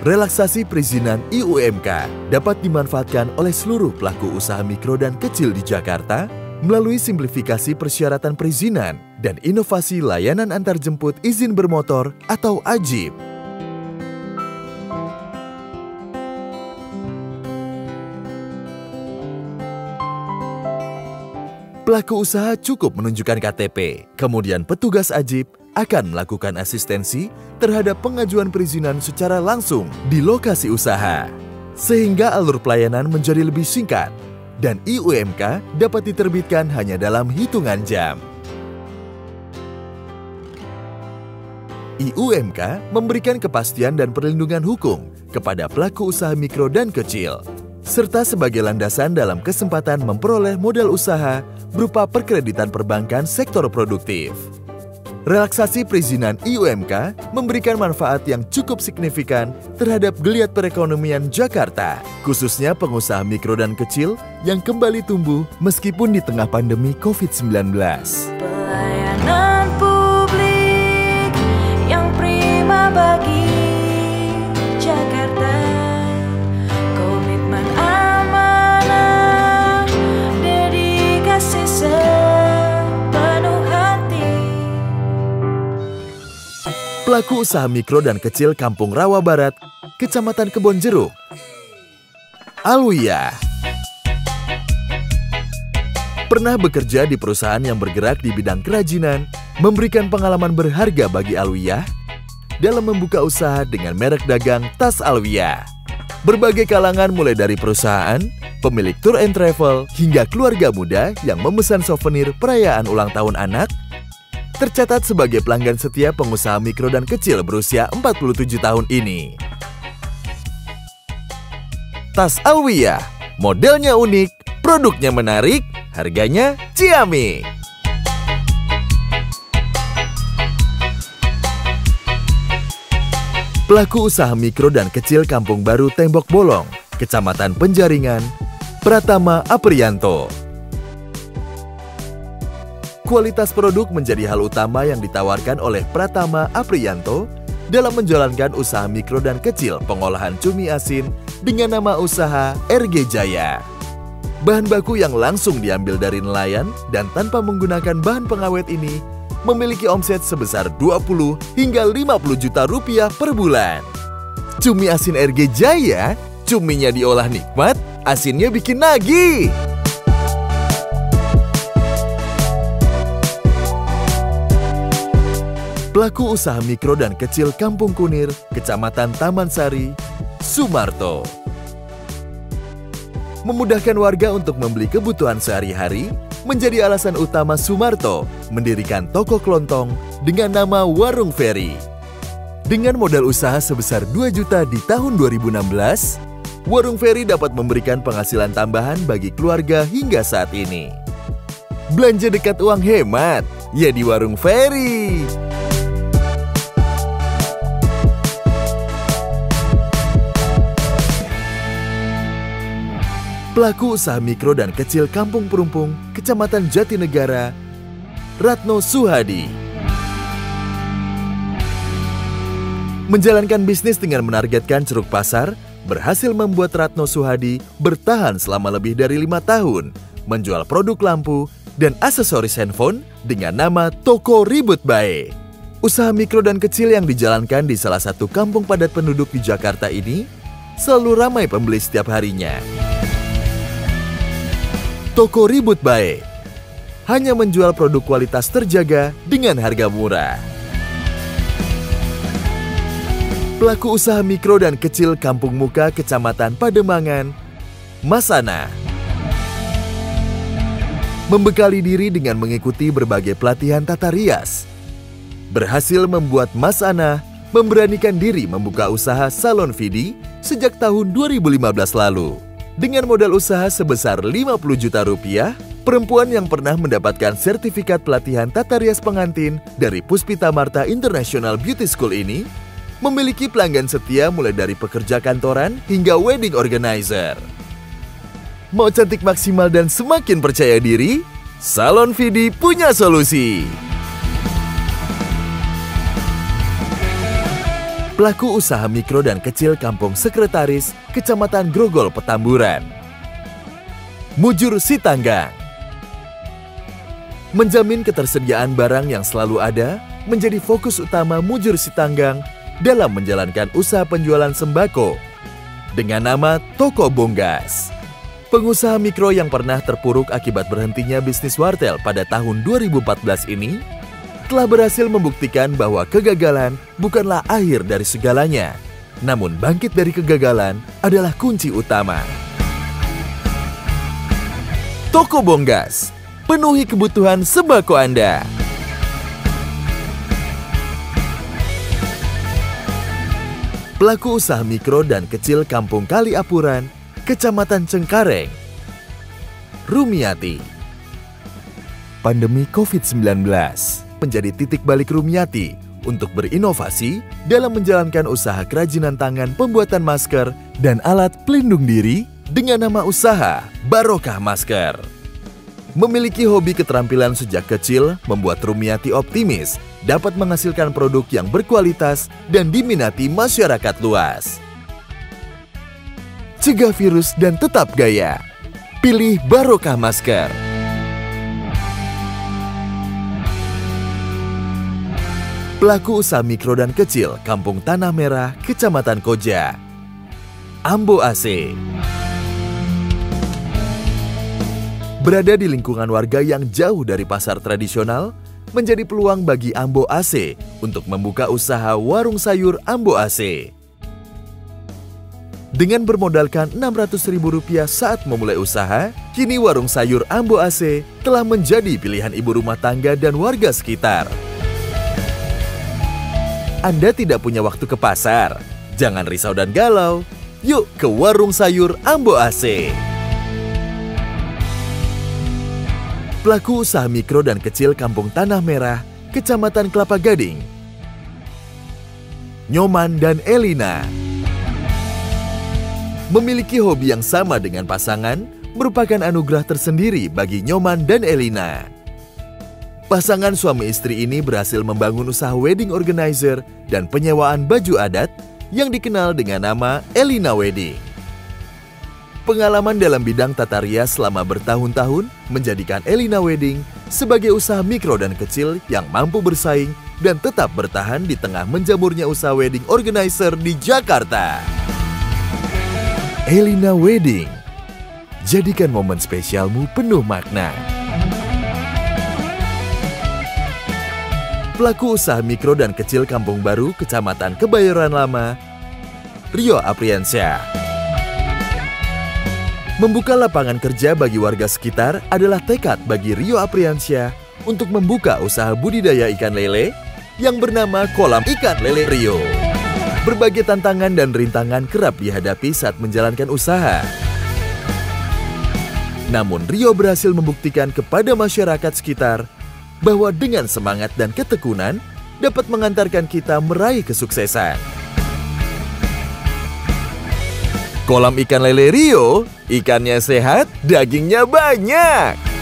Relaksasi perizinan IUMK dapat dimanfaatkan oleh seluruh pelaku usaha mikro dan kecil di Jakarta melalui simplifikasi persyaratan perizinan dan inovasi layanan antarjemput izin bermotor atau AJIB. Pelaku usaha cukup menunjukkan KTP, kemudian petugas AJIB akan melakukan asistensi terhadap pengajuan perizinan secara langsung di lokasi usaha. Sehingga alur pelayanan menjadi lebih singkat dan IUMK dapat diterbitkan hanya dalam hitungan jam. IUMK memberikan kepastian dan perlindungan hukum kepada pelaku usaha mikro dan kecil, serta sebagai landasan dalam kesempatan memperoleh modal usaha berupa perkreditan perbankan sektor produktif. Relaksasi perizinan IUMK memberikan manfaat yang cukup signifikan terhadap geliat perekonomian Jakarta, khususnya pengusaha mikro dan kecil yang kembali tumbuh meskipun di tengah pandemi COVID-19. Pelayanan publik yang prima bagi Jakarta, komitmen amanah, dedikasi sepenuh hati. Pelaku usaha mikro dan kecil Kampung Rawa Barat, Kecamatan Kebon Jeruk, Alwiyah. Pernah bekerja di perusahaan yang bergerak di bidang kerajinan, memberikan pengalaman berharga bagi Alwiyah dalam membuka usaha dengan merek dagang tas Alwiyah. Berbagai kalangan mulai dari perusahaan, pemilik tour and travel, hingga keluarga muda yang memesan souvenir perayaan ulang tahun anak, tercatat sebagai pelanggan setia pengusaha mikro dan kecil berusia 47 tahun ini. Tas Alwiyah, modelnya unik, produknya menarik, harganya ciamik. Pelaku usaha mikro dan kecil Kampung Baru Tembok Bolong, Kecamatan Penjaringan, Pratama Apriyanto. Kualitas produk menjadi hal utama yang ditawarkan oleh Pratama Apriyanto dalam menjalankan usaha mikro dan kecil pengolahan cumi asin dengan nama usaha RG Jaya. Bahan baku yang langsung diambil dari nelayan dan tanpa menggunakan bahan pengawet ini memiliki omset sebesar 20 hingga 50 juta rupiah per bulan. Cumi asin RG Jaya, cuminya diolah nikmat, asinnya bikin nagih. Pelaku usaha mikro dan kecil Kampung Kunir, Kecamatan Taman Sari, Sumarto. Memudahkan warga untuk membeli kebutuhan sehari-hari menjadi alasan utama Sumarto mendirikan toko kelontong dengan nama Warung Ferry. Dengan modal usaha sebesar 2 juta di tahun 2016, Warung Ferry dapat memberikan penghasilan tambahan bagi keluarga hingga saat ini. Belanja dekat uang hemat, ya di Warung Ferry. Pelaku usaha mikro dan kecil Kampung Perumpung, Kecamatan Jatinegara, Ratno Suhadi. Menjalankan bisnis dengan menargetkan ceruk pasar, berhasil membuat Ratno Suhadi bertahan selama lebih dari 5 tahun, menjual produk lampu dan aksesoris handphone dengan nama Toko Ribut Bae. Usaha mikro dan kecil yang dijalankan di salah satu kampung padat penduduk di Jakarta ini selalu ramai pembeli setiap harinya. Toko Ribut Bae hanya menjual produk kualitas terjaga dengan harga murah. Pelaku usaha mikro dan kecil Kampung Muka, Kecamatan Pademangan, Mas Ana. Membekali diri dengan mengikuti berbagai pelatihan tata rias, berhasil membuat Mas Ana memberanikan diri membuka usaha salon Vidi sejak tahun 2015 lalu. Dengan modal usaha sebesar 50 juta rupiah, perempuan yang pernah mendapatkan sertifikat pelatihan tata rias pengantin dari Puspita Marta International Beauty School ini memiliki pelanggan setia mulai dari pekerja kantoran hingga wedding organizer. Mau cantik maksimal dan semakin percaya diri? Salon Vidi punya solusi. Pelaku usaha mikro dan kecil Kampung Sekretaris, Kecamatan Grogol, Petamburan. Mujur Sitanggang. Menjamin ketersediaan barang yang selalu ada menjadi fokus utama Mujur Sitanggang dalam menjalankan usaha penjualan sembako dengan nama Toko Bonggas. Pengusaha mikro yang pernah terpuruk akibat berhentinya bisnis wartel pada tahun 2014 ini telah berhasil membuktikan bahwa kegagalan bukanlah akhir dari segalanya, namun bangkit dari kegagalan adalah kunci utama. Toko Bonggas, penuhi kebutuhan sembako Anda. Pelaku usaha mikro dan kecil Kampung Kali Apuran, Kecamatan Cengkareng. Rumiati. Pandemi COVID-19 menjadi titik balik Rumiati untuk berinovasi dalam menjalankan usaha kerajinan tangan pembuatan masker dan alat pelindung diri dengan nama usaha Barokah Masker. Memiliki hobi keterampilan sejak kecil membuat Rumiati optimis dapat menghasilkan produk yang berkualitas dan diminati masyarakat luas. Cegah virus dan tetap gaya. Pilih Barokah Masker. Pelaku usaha mikro dan kecil Kampung Tanah Merah, Kecamatan Koja. Ambo AC. Berada di lingkungan warga yang jauh dari pasar tradisional, menjadi peluang bagi Ambo AC untuk membuka usaha warung sayur Ambo AC. Dengan bermodalkan Rp600.000 saat memulai usaha, kini warung sayur Ambo AC telah menjadi pilihan ibu rumah tangga dan warga sekitar. Anda tidak punya waktu ke pasar? Jangan risau dan galau. Yuk ke warung sayur Ambo AC. Pelaku usaha mikro dan kecil Kampung Tanah Merah, Kecamatan Kelapa Gading. Nyoman dan Elina. Memiliki hobi yang sama dengan pasangan merupakan anugerah tersendiri bagi Nyoman dan Elina. Pasangan suami istri ini berhasil membangun usaha wedding organizer dan penyewaan baju adat yang dikenal dengan nama Elina Wedding. Pengalaman dalam bidang tata rias selama bertahun-tahun menjadikan Elina Wedding sebagai usaha mikro dan kecil yang mampu bersaing dan tetap bertahan di tengah menjamurnya usaha wedding organizer di Jakarta. Elina Wedding, jadikan momen spesialmu penuh makna. Pelaku usaha mikro dan kecil Kampung Baru, Kecamatan Kebayoran Lama, Rio Apriansyah. Membuka lapangan kerja bagi warga sekitar adalah tekad bagi Rio Apriansyah untuk membuka usaha budidaya ikan lele yang bernama Kolam Ikan Lele Rio. Berbagai tantangan dan rintangan kerap dihadapi saat menjalankan usaha. Namun Rio berhasil membuktikan kepada masyarakat sekitar bahwa dengan semangat dan ketekunan dapat mengantarkan kita meraih kesuksesan. Kolam Ikan Lele Rio, ikannya sehat, dagingnya banyak.